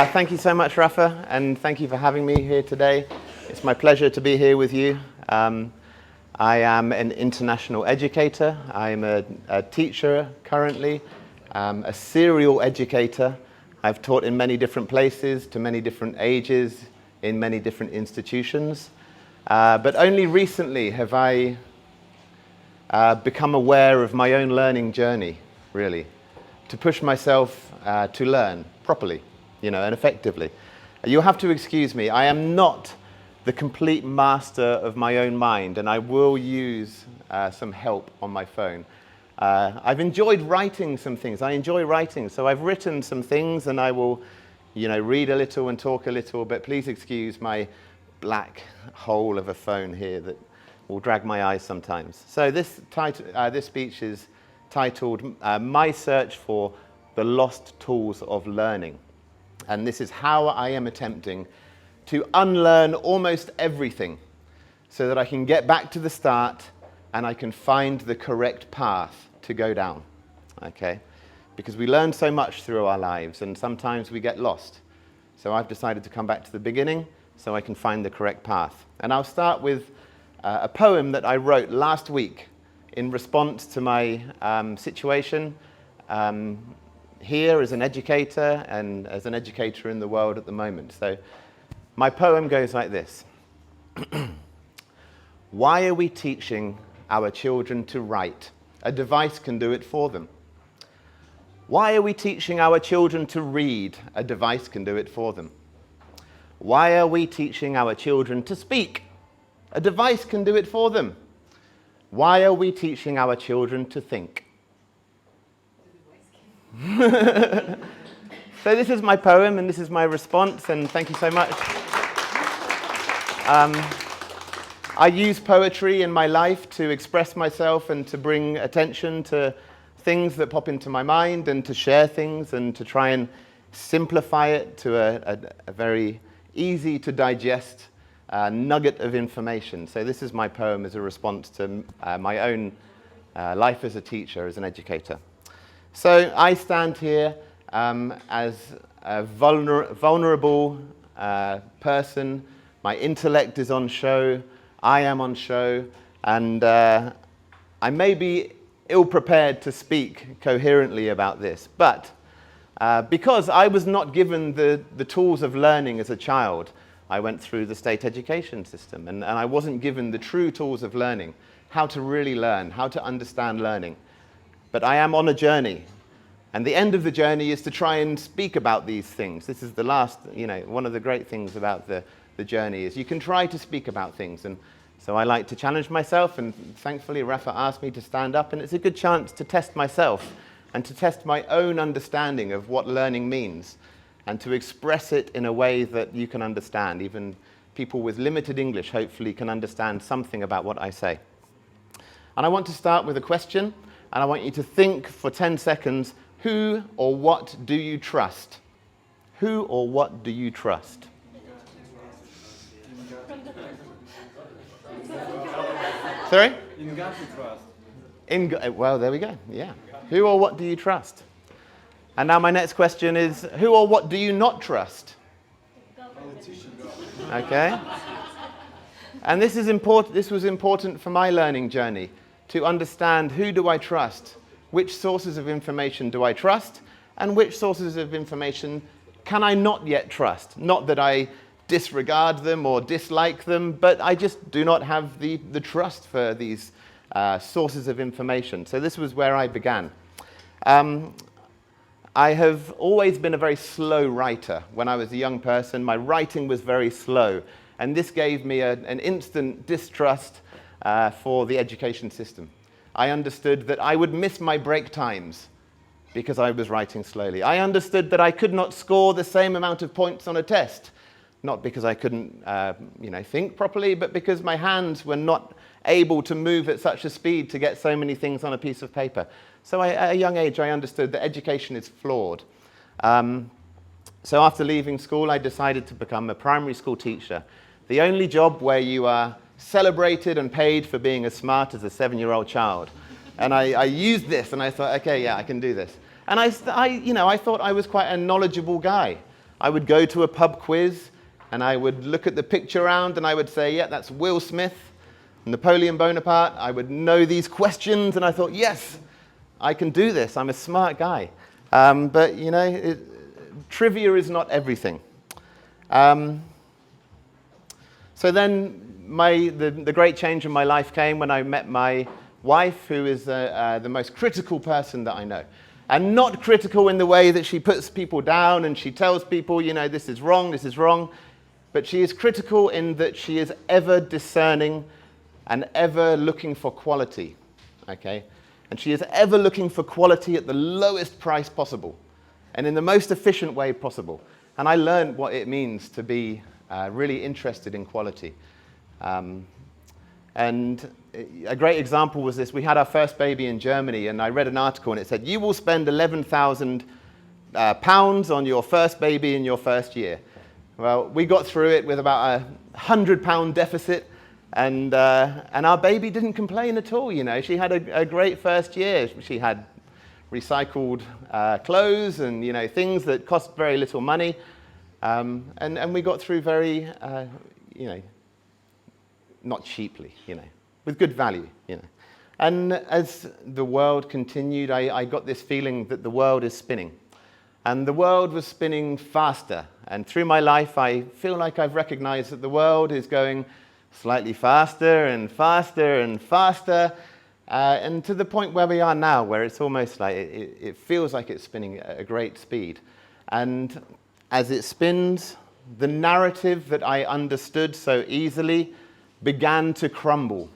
Thank you so much, Rafa, and thank you for having me here today. It's my pleasure to be here with you. I am an international educator. I'm a teacher currently, a serial educator. I've taught in many different places, to many different ages, in many different institutions. But only recently have I become aware of my own learning journey, really, to push myself to learn properly, and effectively. You'll have to excuse me. I am not the complete master of my own mind, and I will use some help on my phone. I've enjoyed writing some things. I enjoy writing, so I've written some things, and I will, read a little and talk a little, but please excuse my black hole of a phone here that will drag my eyes sometimes. So this speech is titled, My Search for the Lost Tools of Learning. And this is how I am attempting to unlearn almost everything so that I can get back to the start and I can find the correct path to go down, okay? Because we learn so much through our lives and sometimes we get lost. So I've decided to come back to the beginning so I can find the correct path. And I'll start with a poem that I wrote last week in response to my situation here as an educator and as an educator in the world at the moment. So my poem goes like this. Why are we teaching our children to write? A device can do it for them. Why are we teaching our children to read? A device can do it for them. Why are we teaching our children to speak? A device can do it for them. Why are we teaching our children to think? So this is my poem and this is my response, and thank you so much. I use poetry in my life to express myself and to bring attention to things that pop into my mind and to share things and to try and simplify it to a very easy to digest nugget of information. So this is my poem as a response to my own life as a teacher, as an educator. So I stand here as a vulnerable person. My intellect is on show. I am on show. And I may be ill-prepared to speak coherently about this. But because I was not given the tools of learning as a child, I went through the state education system. And I wasn't given the true tools of learning, how to really learn, how to understand learning. But I am on a journey, and the end of the journey is to try and speak about these things. This is the last, one of the great things about the journey is you can try to speak about things. And so I like to challenge myself, and thankfully Rafa asked me to stand up, and it's a good chance to test myself and to test my own understanding of what learning means and to express it in a way that you can understand. Even people with limited English hopefully can understand something about what I say. And I want to start with a question. And I want you to think for 10 seconds, who or what do you trust? Who or what do you trust? Sorry? In God we trust. Well, there we go, yeah. Who or what do you trust? And now my next question is, who or what do you not trust? Okay. And this is important. This was important for my learning journey, to understand who do I trust, which sources of information do I trust, and which sources of information can I not yet trust. Not that I disregard them or dislike them, but I just do not have the trust for these sources of information. So this was where I began. I have always been a very slow writer. When I was a young person, my writing was very slow, and this gave me an instant distrust for the education system. I understood that I would miss my break times because I was writing slowly. I understood that I could not score the same amount of points on a test, not because I couldn't think properly, but because my hands were not able to move at such a speed to get so many things on a piece of paper. So at a young age, I understood that education is flawed. So after leaving school, I decided to become a primary school teacher. The only job where you are celebrated and paid for being as smart as a 7-year-old child. And I used this and I thought, okay, yeah, I can do this. And I thought I was quite a knowledgeable guy. I would go to a pub quiz and I would look at the picture round and I would say, yeah, that's Will Smith, Napoleon Bonaparte. I would know these questions and I thought, yes, I can do this. I'm a smart guy. But, you know, trivia is not everything. So then the great change in my life came when I met my wife, who is the most critical person that I know. And not critical in the way that she puts people down and she tells people, you know, this is wrong, but she is critical in that she is ever discerning and ever looking for quality, okay? And she is ever looking for quality at the lowest price possible and in the most efficient way possible. And I learned what it means to be really interested in quality. And a great example was this. We had our first baby in Germany, and I read an article, and it said, you will spend £11,000 on your first baby in your first year. Well, we got through it with about £100 deficit, and our baby didn't complain at all, you know. She had a great first year. She had recycled clothes and, you know, things that cost very little money. And we got through very, you know, not cheaply, you know, with good value, you know. And as the world continued, I got this feeling that the world is spinning. And the world was spinning faster. And through my life, I feel like I've recognized that the world is going slightly faster and faster and faster, and to the point where we are now, where it's almost like it feels like it's spinning at a great speed. And as it spins, the narrative that I understood so easily began to crumble.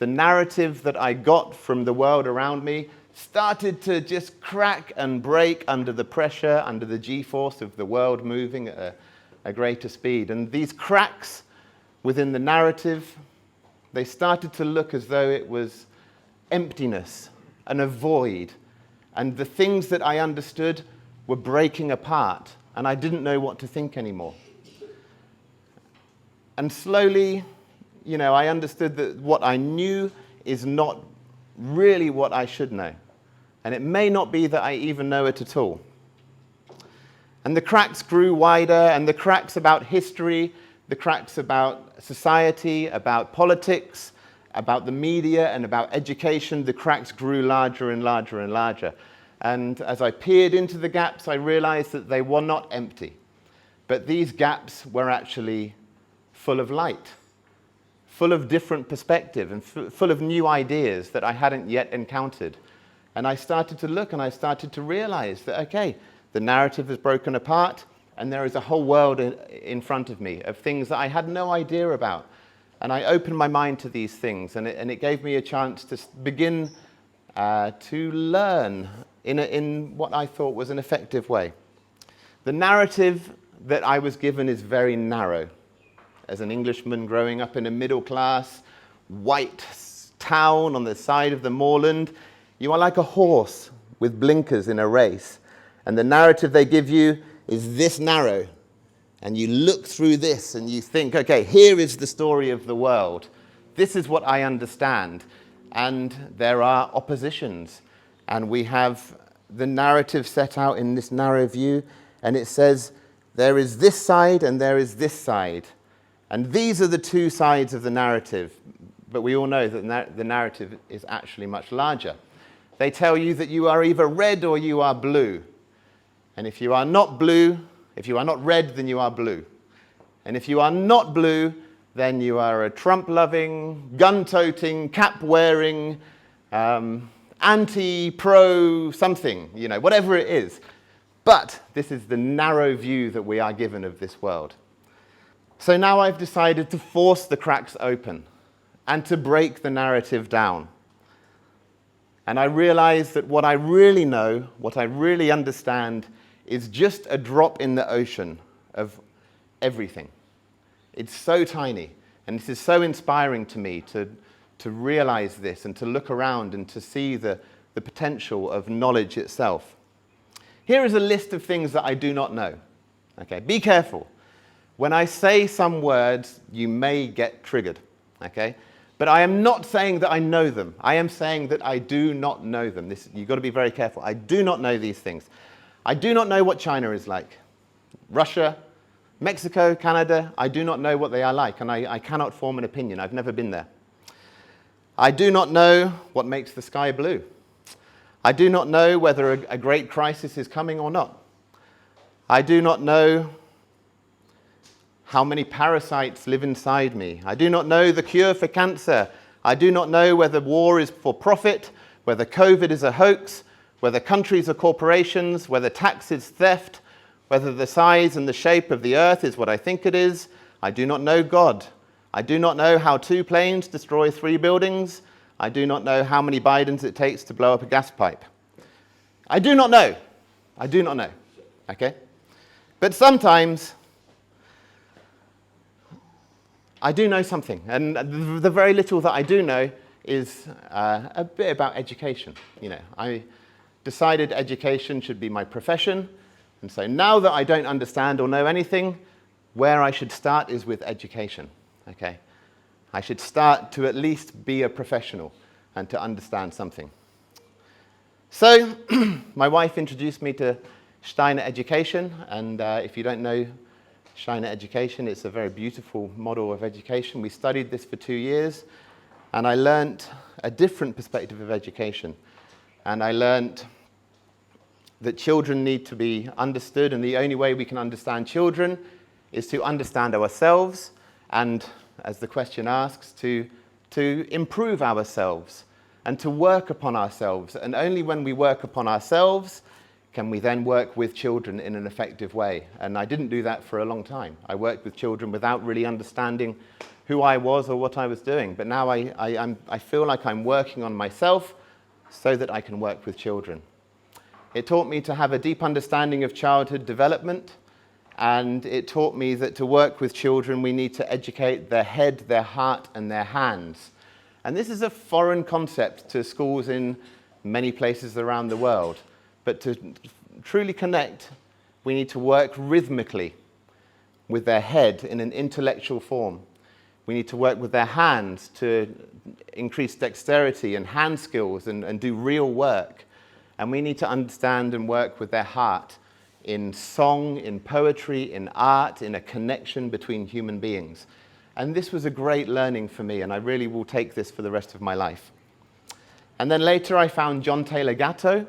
The narrative that I got from the world around me started to just crack and break under the pressure, under the G-force of the world moving at a greater speed. And these cracks within the narrative, they started to look as though it was emptiness and a void. And the things that I understood were breaking apart, and I didn't know what to think anymore. And slowly, you know, I understood that what I knew is not really what I should know. And it may not be that I even know it at all. And the cracks grew wider, and the cracks about history, the cracks about society, about politics, about the media, and about education, the cracks grew larger and larger and larger. And as I peered into the gaps, I realized that they were not empty. But these gaps were actually full of light, full of different perspective, and full of new ideas that I hadn't yet encountered. And I started to look, and I started to realize that, okay, the narrative is broken apart, and there is a whole world in front of me of things that I had no idea about. And I opened my mind to these things, and it gave me a chance to begin to learn in what I thought was an effective way. The narrative that I was given is very narrow. As an Englishman growing up in a middle-class, white town on the side of the moorland, you are like a horse with blinkers in a race. And the narrative they give you is this narrow. And you look through this and you think, okay, here is the story of the world. This is what I understand. And there are oppositions. And we have the narrative set out in this narrow view. And it says, there is this side and there is this side. And these are the two sides of the narrative. But we all know that the narrative is actually much larger. They tell you that you are either red or you are blue. And if you are not blue, if you are not red, then you are blue. And if you are not blue, then you are a Trump-loving, gun-toting, cap-wearing, anti-pro something, you know, whatever it is. But this is the narrow view that we are given of this world. So now I've decided to force the cracks open and to break the narrative down. And I realize that what I really know, what I really understand, is just a drop in the ocean of everything. It's so tiny, and this is so inspiring to me to realize this and to look around and to see the potential of knowledge itself. Here is a list of things that I do not know. Okay, be careful. When I say some words, you may get triggered. Okay? But I am not saying that I know them. I am saying that I do not know them. You've got to be very careful. I do not know these things. I do not know what China is like. Russia, Mexico, Canada, I do not know what they are like, and I cannot form an opinion. I've never been there. I do not know what makes the sky blue. I do not know whether a great crisis is coming or not. I do not know how many parasites live inside me. I do not know the cure for cancer. I do not know whether war is for profit, whether COVID is a hoax, whether countries are corporations, whether tax is theft, whether the size and the shape of the earth is what I think it is. I do not know God. I do not know how 2 planes destroy 3 buildings. I do not know how many Bidens it takes to blow up a gas pipe. I do not know. I do not know. Okay? But sometimes I do know something, and the very little that I do know is a bit about education. You know, I decided education should be my profession, and so now that I don't understand or know anything, where I should start is with education. Okay, I should start to at least be a professional and to understand something. So, my wife introduced me to Steiner Education, and if you don't know Steiner Education, it's a very beautiful model of education. We studied this for 2 years, and I learnt a different perspective of education. And I learnt that children need to be understood, and the only way we can understand children is to understand ourselves, and, as the question asks, to improve ourselves and to work upon ourselves. And only when we work upon ourselves can we then work with children in an effective way. And I didn't do that for a long time. I worked with children without really understanding who I was or what I was doing. But now I feel like I'm working on myself so that I can work with children. It taught me to have a deep understanding of childhood development, and it taught me that to work with children we need to educate their head, their heart, and their hands. And this is a foreign concept to schools in many places around the world. But to truly connect, we need to work rhythmically with their head in an intellectual form. We need to work with their hands to increase dexterity and hand skills and do real work. And we need to understand and work with their heart in song, in poetry, in art, in a connection between human beings. And this was a great learning for me, and I really will take this for the rest of my life. And then later I found John Taylor Gatto,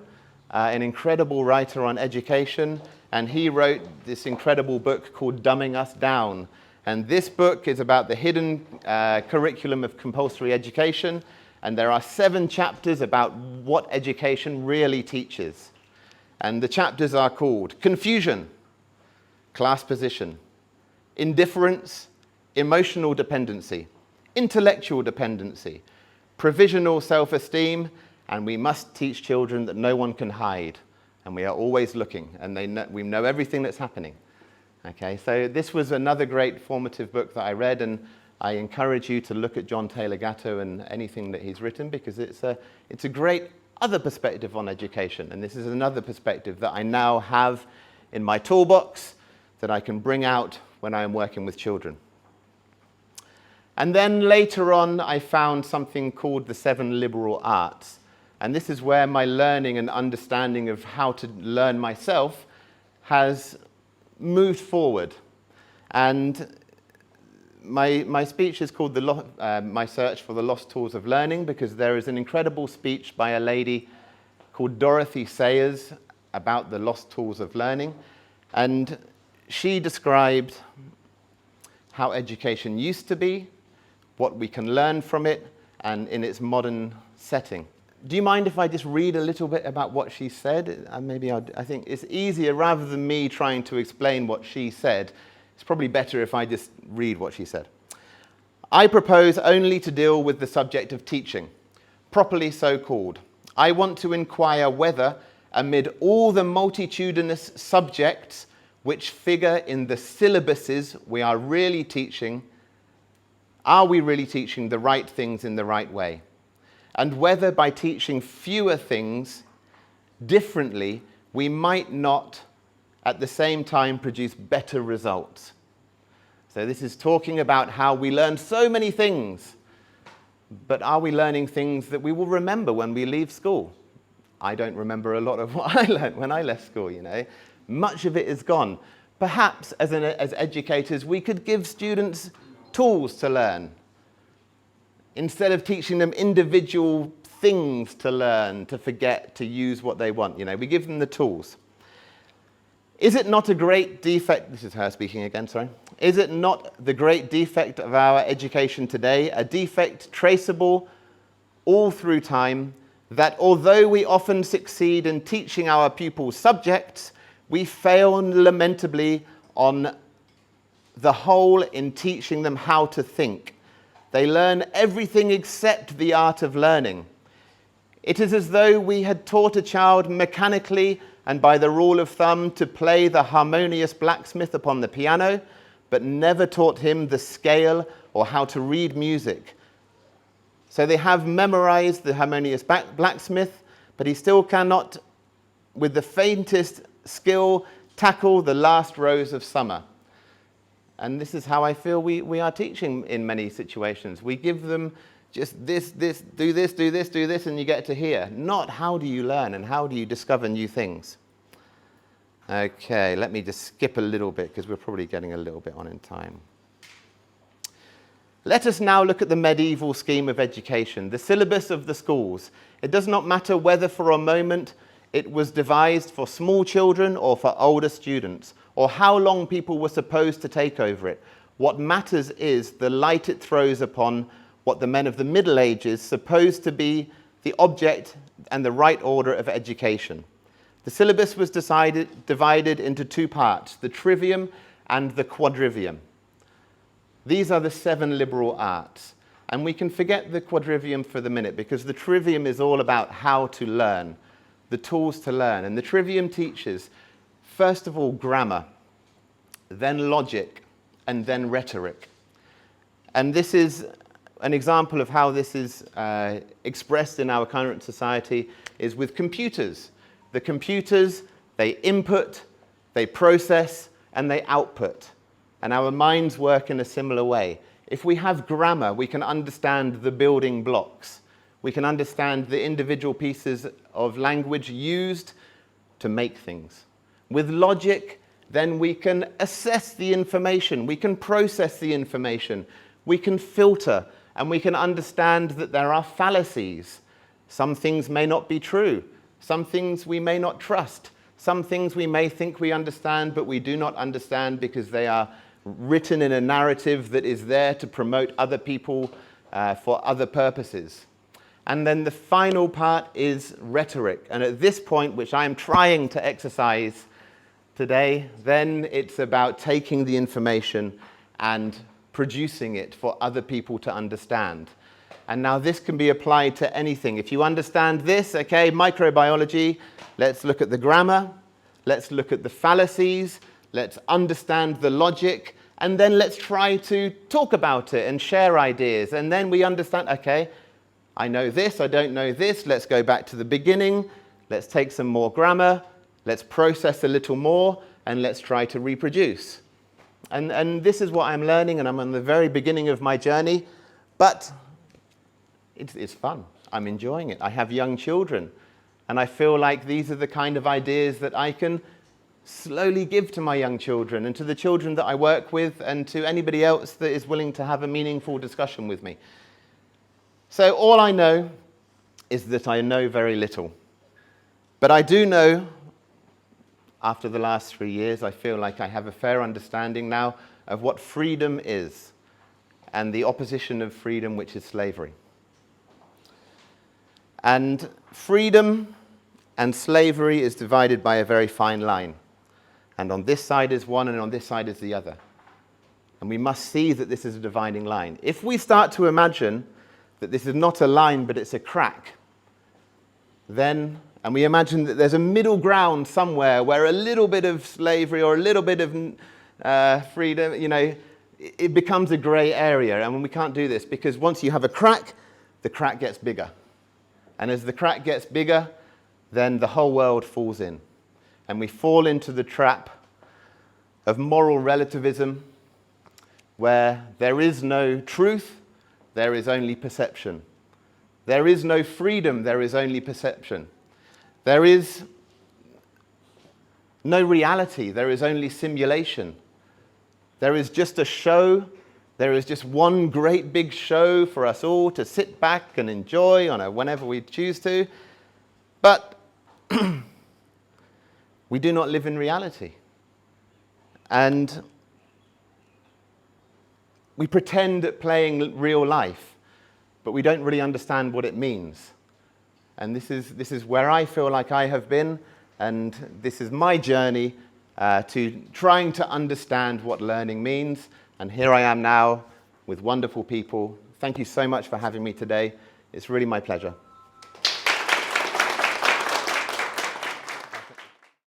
an incredible writer on education, and he wrote this incredible book called Dumbing Us Down. And this book is about the hidden curriculum of compulsory education, and there are 7 chapters about what education really teaches. And the chapters are called Confusion, Class Position, Indifference, Emotional Dependency, Intellectual Dependency, Provisional Self-Esteem, and we must teach children that no one can hide, and we are always looking, and we know everything that's happening. Okay, so this was another great formative book that I read, and I encourage you to look at John Taylor Gatto and anything that he's written, because it's a great other perspective on education, and this is another perspective that I now have in my toolbox that I can bring out when I am working with children. And then later on, I found something called the 7 liberal arts. And this is where my learning and understanding of how to learn myself has moved forward. And my speech is called My Search for the Lost Tools of Learning, because there is an incredible speech by a lady called Dorothy Sayers about the lost tools of learning. And she described how education used to be, what we can learn from it, and in its modern setting. Do you mind if I just read a little bit about what she said? I think it's easier, rather than me trying to explain what she said, it's probably better if I just read what she said. I propose only to deal with the subject of teaching, properly so called. I want to inquire whether, amid all the multitudinous subjects which figure in the syllabuses we are really teaching the right things in the right way? And whether by teaching fewer things differently, we might not at the same time produce better results. So this is talking about how we learn so many things, but are we learning things that we will remember when we leave school? I don't remember a lot of what I learned when I left school, you know. Much of it is gone. perhaps as educators, we could give students tools to learn. Instead of teaching them individual things to learn, to forget, to use what they want, we give them the tools. Is it not a great defect, this is her speaking again, sorry. Is it not the great defect of our education today, a defect traceable all through time, that although we often succeed in teaching our pupils subjects, we fail lamentably on the whole in teaching them how to think? They learn everything except the art of learning. It is as though we had taught a child mechanically and by the rule of thumb to play the harmonious blacksmith upon the piano, but never taught him the scale or how to read music. So they have memorized the harmonious blacksmith, but he still cannot, with the faintest skill, tackle the last rose of summer. And this is how I feel we are teaching in many situations. We give them just this, do this, do this, do this, and you get to here. Not how do you learn and how do you discover new things. Okay, let me just skip a little bit because we're probably getting a little bit on in time. Let us now look at the medieval scheme of education, the syllabus of the schools. It does not matter whether for a moment it was devised for small children or for older students, or how long people were supposed to take over it. What matters is the light it throws upon what the men of the Middle Ages supposed to be the object and the right order of education. The syllabus was divided into two parts, the Trivium and the Quadrivium. These are the 7 liberal arts. And we can forget the Quadrivium for the minute because the Trivium is all about how to learn, the tools to learn. And the Trivium teaches, first of all, grammar, then logic, and then rhetoric. And this is an example of how this is expressed in our current society is with computers. The computers, they input, they process, and they output. And our minds work in a similar way. If we have grammar, we can understand the building blocks. We can understand the individual pieces of language used to make things. With logic, then we can assess the information, we can process the information, we can filter, and we can understand that there are fallacies. Some things may not be true. Some things we may not trust. Some things we may think we understand, but we do not understand because they are written in a narrative that is there to promote other people for other purposes. And then the final part is rhetoric. And at this point, which I am trying to exercise today, then it's about taking the information and producing it for other people to understand. And now this can be applied to anything. If you understand this, okay, microbiology, let's look at the grammar, let's look at the fallacies, let's understand the logic, and then let's try to talk about it and share ideas. And then we understand, okay, I know this, I don't know this, let's go back to the beginning, let's take some more grammar, let's process a little more, and let's try to reproduce. And this is what I'm learning, and I'm on the very beginning of my journey, but it's fun. I'm enjoying it. I have young children, and I feel like these are the kind of ideas that I can slowly give to my young children and to the children that I work with and to anybody else that is willing to have a meaningful discussion with me. So all I know is that I know very little. But I do know, after the last 3 years, I feel like I have a fair understanding now of what freedom is and the opposition of freedom, which is slavery. And freedom and slavery is divided by a very fine line. And on this side is one, and on this side is the other. And we must see that this is a dividing line. If we start to imagine that this is not a line, but it's a crack, then, and we imagine that there's a middle ground somewhere where a little bit of slavery or a little bit of freedom, it becomes a grey area. And we can't do this because once you have a crack, the crack gets bigger. And as the crack gets bigger, then the whole world falls in. And we fall into the trap of moral relativism, where there is no truth, there is only perception. There is no freedom, there is only perception. There is no reality. There is only simulation. There is just a show. There is just one great big show for us all to sit back and enjoy on whenever we choose to. But we do not live in reality. And we pretend at playing real life, but we don't really understand what it means. And this is where I feel like I have been, and this is my journey to trying to understand what learning means. And here I am now with wonderful people. Thank you so much for having me today. It's really my pleasure.